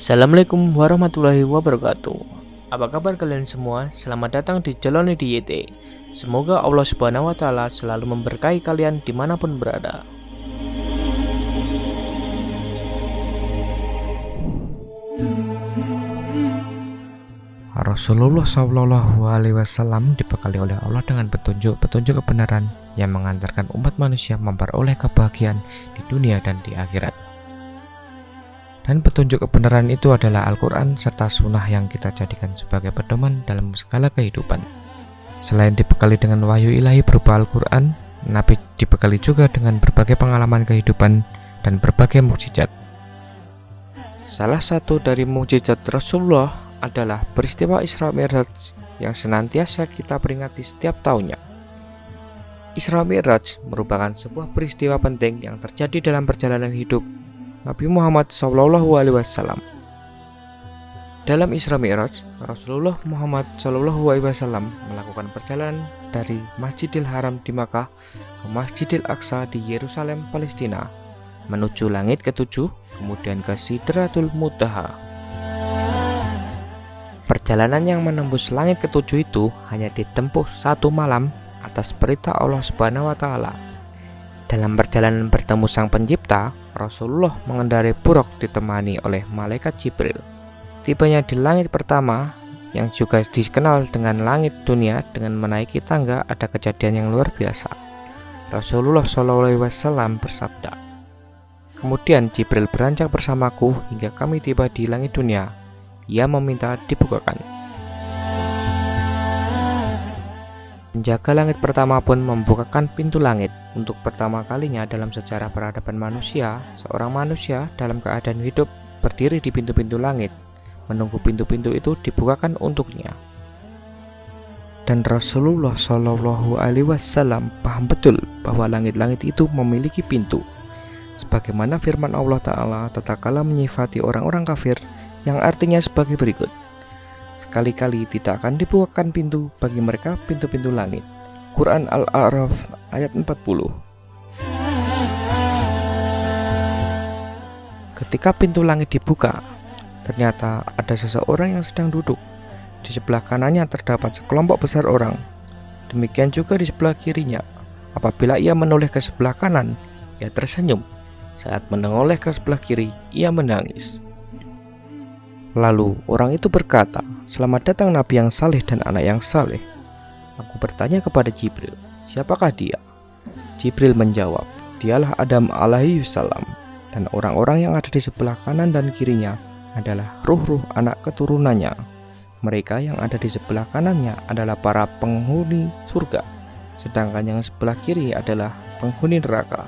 Assalamualaikum warahmatullahi wabarakatuh. Apa kabar kalian semua? Selamat datang di Jalani di YT. Semoga Allah Subhanahu wa Ta'ala selalu memberkahi kalian dimanapun berada. Rasulullah Shallallahu Alaihi Wasallam dibekali oleh Allah dengan petunjuk kebenaran yang mengantarkan umat manusia memperoleh kebahagiaan di dunia dan di akhirat. Dan petunjuk kebenaran itu adalah Al-Quran serta sunnah yang kita jadikan sebagai pedoman dalam segala kehidupan. Selain dibekali dengan wahyu ilahi berupa Al-Quran, Nabi dibekali juga dengan berbagai pengalaman kehidupan dan berbagai mukjizat. Salah satu dari mukjizat Rasulullah adalah peristiwa Isra Mi'raj yang senantiasa kita peringati setiap tahunnya. Isra Mi'raj merupakan sebuah peristiwa penting yang terjadi dalam perjalanan hidup Nabi Muhammad SAW. Dalam Isra Mi'raj, Rasulullah Muhammad SAW melakukan perjalanan dari Masjidil Haram di Makkah ke Masjidil Aqsa di Yerusalem, Palestina, menuju langit ketujuh, kemudian ke Sidratul Muntaha. Perjalanan yang menembus langit ketujuh itu hanya ditempuh 1 malam atas perintah Allah Subhanahu wa Ta'ala. Dalam perjalanan bertemu Sang Pencipta, Rasulullah mengendarai buruk ditemani oleh malaikat Jibril. Tibanya di langit pertama, yang juga dikenal dengan langit dunia, dengan menaiki tangga ada kejadian yang luar biasa. Rasulullah SAW bersabda, "Kemudian Jibril beranjak bersamaku hingga kami tiba di langit dunia. Ia meminta dibukakan. Penjaga langit pertama pun membukakan pintu langit. Untuk pertama kalinya dalam sejarah peradaban manusia, seorang manusia dalam keadaan hidup berdiri di pintu-pintu langit, menunggu pintu-pintu itu dibukakan untuknya." Dan Rasulullah Shallallahu Alaihi Wasallam paham betul bahwa langit-langit itu memiliki pintu. Sebagaimana firman Allah Ta'ala tatkala menyifati orang-orang kafir, yang artinya sebagai berikut: "Sekali-kali tidak akan dibukakan pintu bagi mereka pintu-pintu langit." Quran Al-A'raf ayat 40. Ketika pintu langit dibuka, ternyata ada seseorang yang sedang duduk. Di sebelah kanannya terdapat sekelompok besar orang. Demikian juga di sebelah kirinya. Apabila ia menoleh ke sebelah kanan, ia tersenyum. Saat menoleh ke sebelah kiri, ia menangis. Lalu orang itu berkata, "Selamat datang Nabi yang saleh dan anak yang saleh." Aku bertanya kepada Jibril, "Siapakah dia?" Jibril menjawab, "Dialah Adam alaihi salam, dan orang-orang yang ada di sebelah kanan dan kirinya adalah ruh-ruh anak keturunannya. Mereka yang ada di sebelah kanannya adalah para penghuni surga, sedangkan yang sebelah kiri adalah penghuni neraka.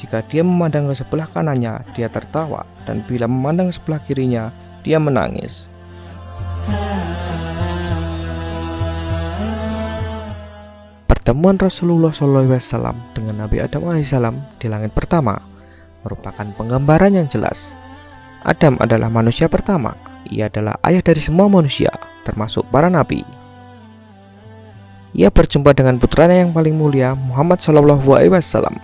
Jika dia memandang ke sebelah kanannya, dia tertawa, dan bila memandang sebelah kirinya, dia menangis." Pertemuan Rasulullah SAW dengan Nabi Adam AS di langit pertama merupakan penggambaran yang jelas. Adam adalah manusia pertama. Ia adalah ayah dari semua manusia, termasuk para nabi. Ia berjumpa dengan putranya yang paling mulia, Muhammad SAW.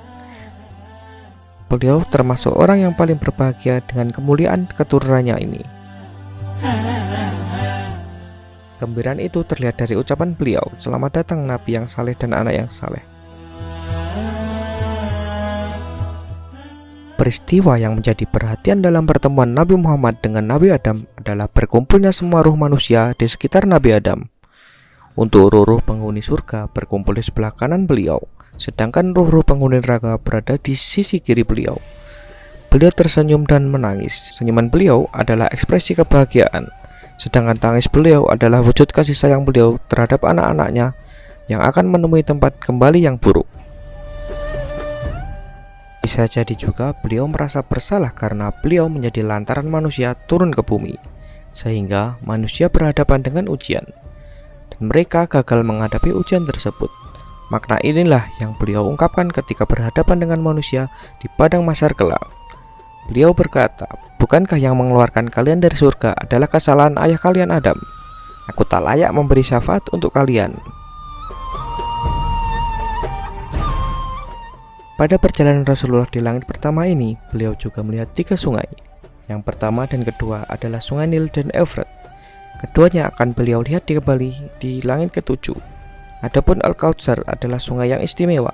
Beliau termasuk orang yang paling berbahagia dengan kemuliaan keturunannya ini. Kegembiraan itu terlihat dari ucapan beliau, "Selamat datang Nabi yang saleh dan anak yang saleh." Peristiwa yang menjadi perhatian dalam pertemuan Nabi Muhammad dengan Nabi Adam adalah berkumpulnya semua ruh manusia di sekitar Nabi Adam. Untuk ruh-ruh penghuni surga berkumpul di sebelah kanan beliau, sedangkan ruh-ruh penghuni neraka berada di sisi kiri beliau. Beliau tersenyum dan menangis. Senyuman beliau adalah ekspresi kebahagiaan, sedangkan tangis beliau adalah wujud kasih sayang beliau terhadap anak-anaknya yang akan menemui tempat kembali yang buruk. Bisa jadi juga beliau merasa bersalah karena beliau menjadi lantaran manusia turun ke bumi, sehingga manusia berhadapan dengan ujian, dan mereka gagal menghadapi ujian tersebut. Makna inilah yang beliau ungkapkan ketika berhadapan dengan manusia di padang mahsyar kelak. Beliau berkata, "Bukankah yang mengeluarkan kalian dari surga adalah kesalahan ayah kalian Adam? Aku tak layak memberi syafaat untuk kalian." Pada perjalanan Rasulullah di langit pertama ini, beliau juga melihat 3 sungai. Yang pertama dan kedua adalah Sungai Nil dan Efrat. Keduanya akan beliau lihat kembali di langit ketujuh. Adapun Al-Kautsar adalah sungai yang istimewa.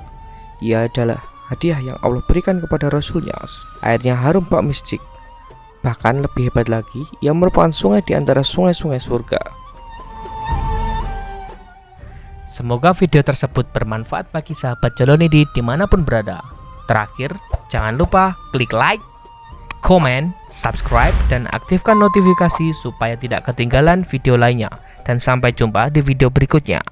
Ia adalah hadiah yang Allah berikan kepada Rasulnya. Airnya harum bak mistik. Bahkan lebih hebat lagi, ia merupakan sungai di antara sungai-sungai surga. Semoga video tersebut bermanfaat bagi sahabat Jalonidi dimanapun berada. Terakhir, jangan lupa klik like, komen, subscribe, dan aktifkan notifikasi supaya tidak ketinggalan video lainnya. Dan sampai jumpa di video berikutnya.